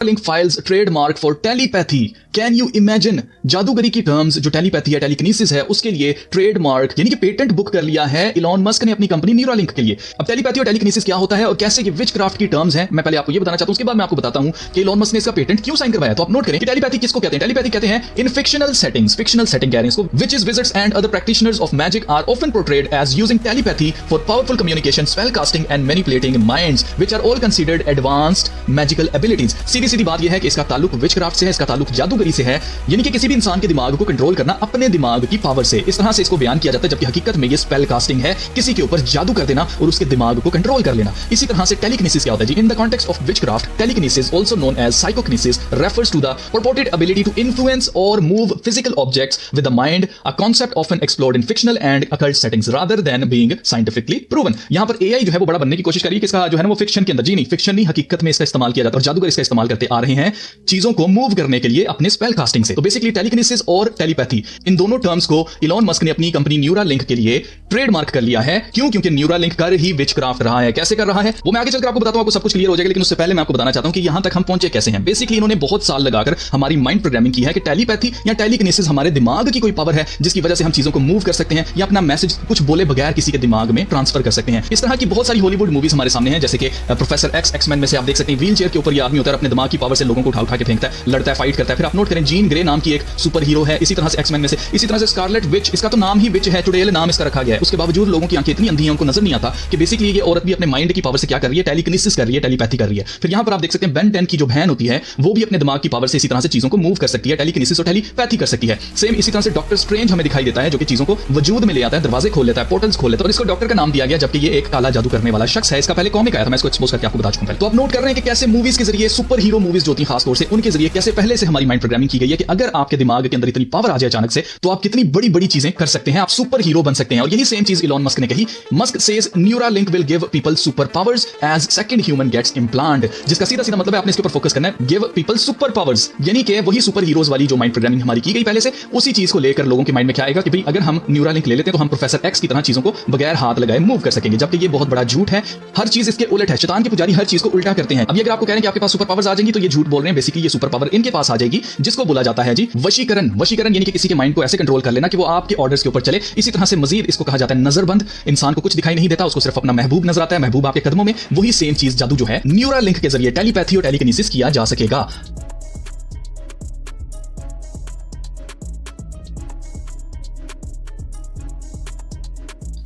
Link files trademark for telepathy. Can you imagine? जादूगरी की terms जो टेलीपैथी है, टेलीकिनेसिस है, उसके लिए ट्रेडमार्क यानी कि पेटेंट बुक कर लिया है इलॉन मस्क ने अपनी कंपनी न्यूरालिंक के लिए। अब टेलीपैथी और टेलीकिनेसिस क्या होता है और कैसे ये विचक्राफ्ट की टर्म्स हैं, मैं पहले आपको ये बताना चाहता हूं, उसके बाद मैं आपको बताता हूं कि इलॉन मस्क ने इसका पेटेंट क्यों साइन करवाया। तो आप नोट करें कि टेलीपैथी किसको कहते हैं। टेलीपैथी कहते हैं इन फिक्शनल सेटिंग्स, फिक्शनल सेटिंग कह रहे हैं इसको, which is wizards and other practitioners of magic are often portrayed as using telepathy for powerful communication, spellcasting and manipulating minds, which are all considered advanced magical abilities। सीधी बात यह है कि इसका ताल्लुक विचक्राफ्ट से है, इसका ताल्लुक जादूगरी से है, यानी कि किसी भी इंसान के दिमाग को कंट्रोल करना अपने दिमाग की पावर से। इस तरह से इसको बयान किया जाता है, जबकि हकीकत में ये स्पेल कास्टिंग है, किसी के ऊपर जादू कर देना और उसके दिमाग को कंट्रोल कर लेना। इसी तरह से टेलीकिनेसिस क्या होता है जी? In the context of witchcraft, telekinesis also known as psychokinesis refers to the purported ability to influence or move physical objects with the mind, a concept often explored in fictional and occult settings rather than being scientifically proven। यहां पर AI जो है वो बड़ा बनने की कोशिश करी कि इसका जो है ना वो फिक्शन के अंदर, जी नहीं, फिक्शन नहीं, हकीकत में इसका इस्तेमाल किया जाता है और जादूगर इसका इस्तेमाल करते आ रहे हैं चीजों को मूव करने के लिए अपने स्पेल कास्टिंग से। तो बेसिकली टेलीकिनेसिस और टेलीपैथी, इन दोनों टर्म्स को इलॉन मस्क ने अपनी कंपनी न्यूरालिंक के लिए ट्रेडमार्क कर लिया है। क्यों? क्योंकि न्यूरालिंक कर ही विचक्राफ्ट रहा है। कैसे कर रहा है वो मैं आगे चलकर आपको बताता हूं, आपको सब कुछ क्लियर हो जाएगा। लेकिन उससे पहले मैं आपको बताना चाहता हूं कि यहां तक हम पहुंचे कैसे हैं। बेसिकली इन्होंने बहुत साल लगाकर हमारी माइंड प्रोग्रामिंग की है कि टेलीपैथी या टेलीकिनेसिस हमारे दिमाग की कोई पावर है जिसकी वजह से हम चीजों को मूव कर सकते हैं या अपना मैसेज कुछ बोले बगैर किसी के दिमाग में ट्रांसफर कर सकते हैं। इस तरह की बहुत सारी हॉलीवुड मूवीज हमारे सामने हैं, जैसे कि प्रोफेसर एक्समैन में से आप देख सकते हैं, व्हील चेयर के ऊपर ये आदमी होता है, अपने दिमाग की पावर से लोगों को उठा के फेंकता है, लड़ता है, फाइट करता है। फिर आप नोट करें, जीन ग्रे नाम की एक सुपर हीरो है इसी तरह से एक्समैन में से। इसी तरह से स्कारलेट विच, इसका तो नाम ही विच है, चुड़ैल नाम इसका रखा गया है। उसके बावजूद लोगों की आंखें इतनी अंधी हैं, उनको नजर नहीं आता कि बेसिकली ये औरत भी अपने माइंड की पावर से क्या कर रही है, टेलीकिनेसिस कर रही है, टेलीपैथी कर रही है। फिर यहां पर आप देख सकते हैं बेन 10 की जो बहन होती है वो भी अपने दिमाग की पावर से इसी तरह से चीजों को मूव कर सकती है, टेलीकिनेसिस और टेलीपैथी कर सकती है। सेम इसी तरह से डॉक्टर स्ट्रेंज हमें दिखाई देता है जो कि चीजों को वजूद में ले आता है, दरवाजे खोल लेता है, पोर्टल्स खोल लेता है और इसको डॉक्टर का नाम दिया गया, जबकि ये एक काला जादू करने वाला शख्स है। इसका पहले कॉमिक आया था, मैं इसको एक्सपोज करके आपको बता चुका हूं। तो आप नोट कर रहे हैं कि कैसे मूवीज के जरिए, सुपर हीरो मूवीज जो होती हैं खासतौर से, उनके जरिए कैसे पहले से हमारी माइंड प्रोग्रामिंग की गई है कि अगर आपके दिमाग के अंदर इतनी पावर आ जाए अचानक से तो आप कितनी बड़ी बड़ी चीजें कर सकते हैं, आप सुपर हीरो बन सकते हैं। और यही सेम चीज इलॉन मस्क ने कही। Musk says Neuralink will give people super powers as second human gets implant, जिसका सीधा सीधा मतलब है आपने इसके ऊपर फोकस करना है, गिव पीपल सुपर पावर्स, यानी कि वही सुपर हीरोज वाली जो माइंड प्रोग्रामिंग हमारी की गई पहले से, उसी चीज को लेकर लोगों के माइंड में क्या आएगा कि भाई अगर हम न्यूरालिंक ले लेते हैं तो हम प्रोफेसर एक्स की तरह चीजों को बगैर हाथ लगाए मूव कर सकेंगे, जबकि ये बहुत बड़ा झूठ है। हर चीज इसके उलट है। शैतान के पुजारी हर चीज को उल्टा करते हैं। अभी अगर आपको कह रहे हैं कि आपके पास सुपर पावर्स आ जाएंगी तो ये झूठ बोल रहे हैं। बेसिकली ये सुपर पावर इनके पास आ जाएगी, जिसको बोला जाता है जी वशीकरण। वशीकरण यानी कि किसी के माइंड को ऐसे कंट्रोल कर लेना कि वो आपके ऑर्डर्स के ऊपर चले। इसी तरह से मजीद इसको कहा जाता है नजरबंद। इंसान को कुछ दिखाई नहीं देता, उसको सिर्फ अपना महबूब नजर आता है, महबूब आपके कदमों में। वही सेम चीज जादू जो है न्यूरालिंक के जरिए टेलीपैथी और टेलीकिनेसिस किया जा सकेगा।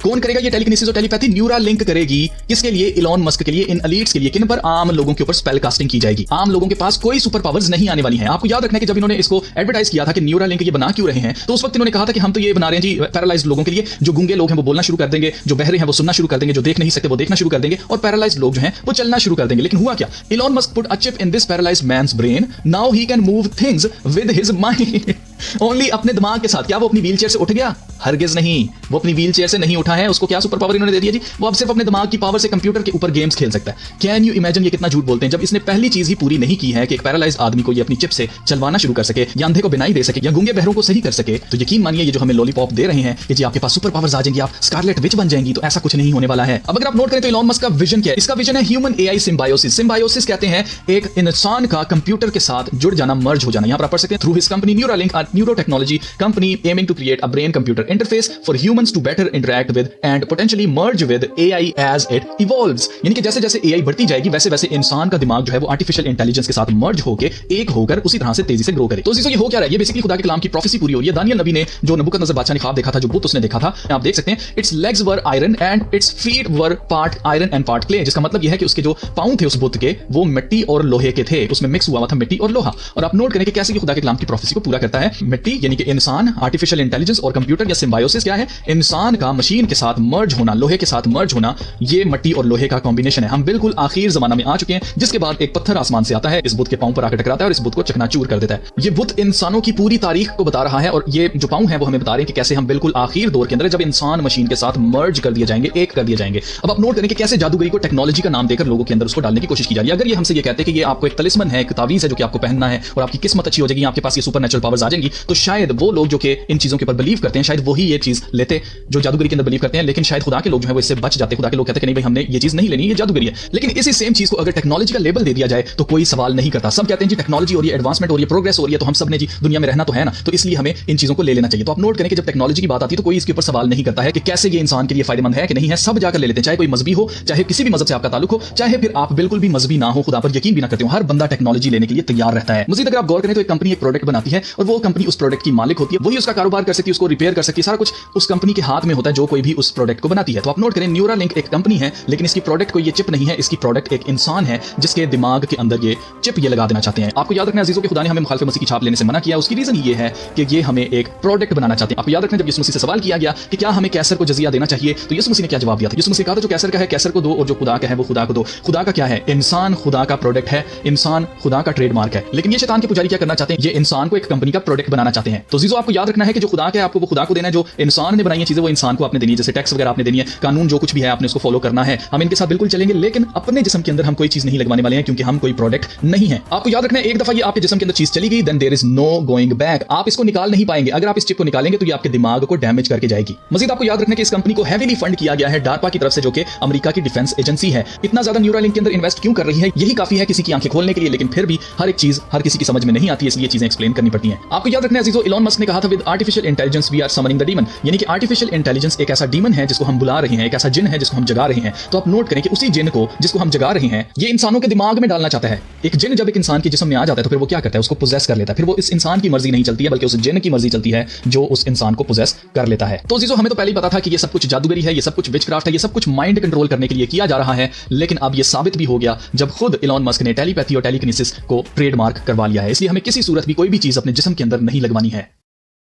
कौन करेगा ये टेलीकिनेसिस और टेलीपैथी? न्यूरालिंक करेगी। किसके लिए? इलॉन मस्क के लिए, इन एलीट्स के लिए। किन पर? आम लोगों के ऊपर स्पेल कास्टिंग की जाएगी। आम लोगों के पास कोई सुपर पावर्स नहीं आने वाली हैं। आपको याद रखना है कि जब इन्होंने इसको एडवर्टाइज किया था कि न्यूरालिंक ये बना क्यों रहे हैं, तो उस वक्त इन्होंने कहा था कि हम तो ये बना रहे हैं जी पैरालाइज्ड लोगों के लिए। जो गूंगे लोग हैं वो बोलना शुरू कर देंगे, जो बहरे हैं वो सुनना शुरू कर देंगे, जो देख नहीं सकते वो देखना शुरू कर देंगे और पैरालाइज्ड लोग जो हैं वो चलना शुरू कर देंगे। लेकिन हुआ क्या? Elon Musk put a chip in this paralysed man's brain, now he can move things with his mind. Only अपने दिमाग के साथ। क्या वो अपनी व्हीलचेयर से उठ गया? हरगिज नहीं, वो अपनी व्हीलचेयर से नहीं उठा है। उसको क्या सुपर पावर इन्होंने दे दिया जी? वो अब सिर्फ अपने दिमाग की पावर से कंप्यूटर के ऊपर गेम्स खेल सकता है। Can you imagine? ये कितना झूठ बोलते हैं जब इसने पहली चीज ही पूरी नहीं की है कि एक पैरालाइज्ड आदमी को ये अपनी चिप से चलवाना शुरू कर सके, या अंधे को बिनाई दे सके, या गूंगे बहरों को सही कर सके। तो यकीन मानिए ये जो हमें लॉलीपॉप दे रहे हैं कि जी आपके पास सुपर पावर्स आ जाएंगी, आप स्कारलेट विच बन जाएंगी, तो ऐसा कुछ नहीं होने वाला है। अब अगर आप नोट करें तो इलॉन मस्क का विजन क्या है? इसका विजन है ह्यूमन एआई सिम्बायोसिस। सिम्बायोसिस कहते हैं एक इंसान का कंप्यूटर के साथ जुड़ जाना, मर्ज हो जाना। यहां पर आप पढ़ सकते हैं, through his company Neuralink, a neuro technology company aiming to create a brain computer interface for humans to better interact with and potentially merge with AI as it evolves। यानी कि जैसे जैसे AI बढ़ती जाएगी वैसे वैसे इंसान का दिमाग जो है वो आर्टिफिशियल इंटेलिजेंस के साथ मर्ज होकर एक होकर उसी तरह से तेजी से ग्रो करे। तो ये हो क्या रहा है? ये बेसिकली खुदा के कलाम की प्रोफेसी पूरी हो रही है। दानियल नबी ने जो नबूकदनेस्सर बादशाह ने ख्वाब देखा था, जो बुत उसने देखा था, आप देख सकते हैं, it's legs were iron and its feet were part iron and part clay. जिसका मतलब यह है कि उसके जो पांव थे उस बुत के वो मिट्टी और लोहे के थे, उसमें मिक्स हुआ था मिट्टी और लोहा। और आप नोट करें कि कैसे कि खुदा के कलाम की प्रोफेसी को पूरा करता है। मिट्टी यानी कि इंसान, आर्टिफिशियल इंटेलिजेंस और कंप्यूटर या सिम्बायोसिस क्या है? इंसान का मशीन के साथ मर्ज होना, लोहे के साथ मर्ज होना। ये मिट्टी और लोहे का कॉम्बिनेशन है। हम बिल्कुल आखिर जमाना में आ चुके हैं, जिसके बाद एक पत्थर आसमान से आता है, इस बुत के पांव पर आकर टकराता है और इस बुत को चकनाचूर कर देता है। ये बुत इंसानों की पूरी तारीख को बता रहा है और ये जो पांव है वो हमें बता रहे हैं कि कैसे हम बिल्कुल आखिर दौर के अंदर जब इंसान मशीन के साथ मर्ज कर दिए जाएंगे, एक कर दिए जाएंगे। अब आप नोट करें कि कैसे जादूगरी को टेक्नोलॉजी का नाम देकर लोगों के अंदर उसको डालने की कोशिश की जा रही है। अगर ये हमसे ये कहते हैं कि ये आपको एक तलिस्मन है, एक तावीज है जो कि आपको पहनना है और आपकी किस्मत अच्छी हो जाएगी, आपके पास ये सुपर नेचुरल पावर्स आ जाएंगी, तो शायद वो लोग जो कि इन चीजों के ऊपर बिलीव करते हैं शायद वही ये चीज लेते जो जादूगरी के अंदर बिलीव करते हैं, लेकिन शायद खुदा के लोग जो है वो इससे बच जाते। खुदा के लोग कहते हैं कि नहीं भाई हमने ये चीज नहीं लेनी, ये जादूगरी है। लेकिन इसी सेम चीज को अगर टेक्नोलॉजी का लेबल दे दिया जाए तो कोई सवाल नहीं करता। सब कहते हैं जी टेक्नोलॉजी हो रही है, एडवांसमेंट हो रही है, प्रोग्रेस हो रही है, तो हम सब ने जी दुनिया में रहना तो है ना, तो इसलिए हमें इन चीजों को ले लेना चाहिए। तो आप नोट करें कि जब टेक्नोलॉजी की बात आती है तो कोई इसके ऊपर सवाल नहीं करता है कि कैसे ये इंसान के लिए फायदेमंद है कि नहीं है, सब जाकर ले लेते हैं। चाहे कोई मजहबी हो, चाहे किसी भी मजहब से आपका ताल्लुक हो, चाहे फिर आप बिल्कुल भी मजहबी ना हो, खुदा पर यकीन भी ना करते हो, हर बंदा टेक्नोलॉजी लेने के लिए तैयार रहता है। मजीद अगर आप गौर करें तो एक कंपनी एक प्रोडक्ट बनाती है और वो कंपनी उस प्रोडक्ट की मालिक होती है, वही उसका कारोबार कर सकती है, उसको रिपेयर कर सकती है, सारा कुछ उस कंपनी के हाथ में होता है जो कोई भी उस प्रोडक्ट को बनाती है। तो आप नोट करें न्यूरालिंक एक कंपनी है, लेकिन इसकी प्रोडक्ट को ये चिप नहीं है, इसकी प्रोडक्ट एक इंसान है जिसके दिमाग के अंदर ये चिप ये लगा देना चाहते हैं। आपको याद रखना अजीजों कि खुदा ने हमें मुखालिफ मसीह की छाप लेने से मना किया। उसकी रीजन ये है कि ये हमें एक प्रोडक्ट बनाना चाहते हैं। आपको याद रखना जब यीशु मसीह से सवाल किया गया कि क्या हमें कैसर को जजिया देना चाहिए, तो यीशु मसीह ने क्या जवाब दिया था? यीशु मसीह कहा था जो कैसर का है कैसर को दो और जो खुदा का है वो खुदा को दो। खुदा का क्या है? इंसान खुदा का प्रोडक्ट है, इंसान खुदा का ट्रेडमार्क है। लेकिन ये शैतान के पुजारी क्या करना चाहते हैं? ये इंसान को एक कंपनी का प्रोडक्ट बनाना चाहते हैं। तो जीजो आपको याद रखना है कि जो खुदा का है आपको वो खुदा को देना है, जो इंसान ने बनाई है चीजें वो इंसान को आपने देनी है। जैसे टैक्स वगैरह आपने देनी है, कानून जो कुछ भी है आपने उसको फॉलो करना है। हम इनके साथ बिल्कुल चलेंगे, लेकिन अपने जिस्म के अंदर हम कोई चीज नहीं लगवाने वाले हैं क्योंकि हम कोई प्रोडक्ट नहीं है। आपको याद रखना है एक दफा ये आपके जिस्म के अंदर चीज चली गई, then there is no going back. आप इसको निकाल नहीं पाएंगे। अगर आप इस चिप को निकालेंगे तो ये आपके दिमाग को डैमेज करके जाएगी। मजीद आपको याद रखना कि इस कंपनी को हेवीली फंड किया गया है डार्पा की तरफ से, जो कि अमेरिका की डिफेंस एजेंसी है। इतना ज्यादा न्यूरालिंक के अंदर इन्वेस्ट क्यों कर रही है? यही काफी है किसी की आंखें खोलने के लिए, लेकिन फिर भी हर एक चीज हर किसी की समझ में नहीं आती है, इसलिए चीजें एक्सप्लेन करनी पड़ती हैं। आपको याद रखना है अजीजों, इलॉन मस्क ने कहा था with artificial intelligence we are summoning the demon, यानी कि आर्टिफिशियल इंटेलिजेंस एक ऐसा डीमन है जिसको हम बुला रहे हैं, एक ऐसा जिन है जिसको हम जगा रहे हैं। तो आप नोट करें कि उसी जिन को जिसको हम जगा रहे हैं ये इंसानों के दिमाग में डालना चाहता है। एक जिन जब एक इंसान के जिस्म में आ जाता है तो फिर वो क्या करता है? उसको पोजेस कर लेता है। फिर वो इस इंसान की मर्जी नहीं चलती है बल्कि उस जिन की मर्जी चलती है जो उस इंसान को पोजेस कर लेता है। तो अजीजों हमें तो पहले ही पता था कि ये सब कुछ जादूगरी है, ये सब कुछ विचक्राफ्ट है, ये सब कुछ माइंड कंट्रोल करने के लिए किया जा रहा है। लेकिन अब ये साबित भी हो गया जब खुद इलॉन मस्क ने टेलीपैथी और टेलीकिनेसिस को ट्रेडमार्क करवा लिया है। इसलिए हमें किसी सूरत भी कोई भी चीज अपने जिस्म के अंदर नहीं लगवानी है।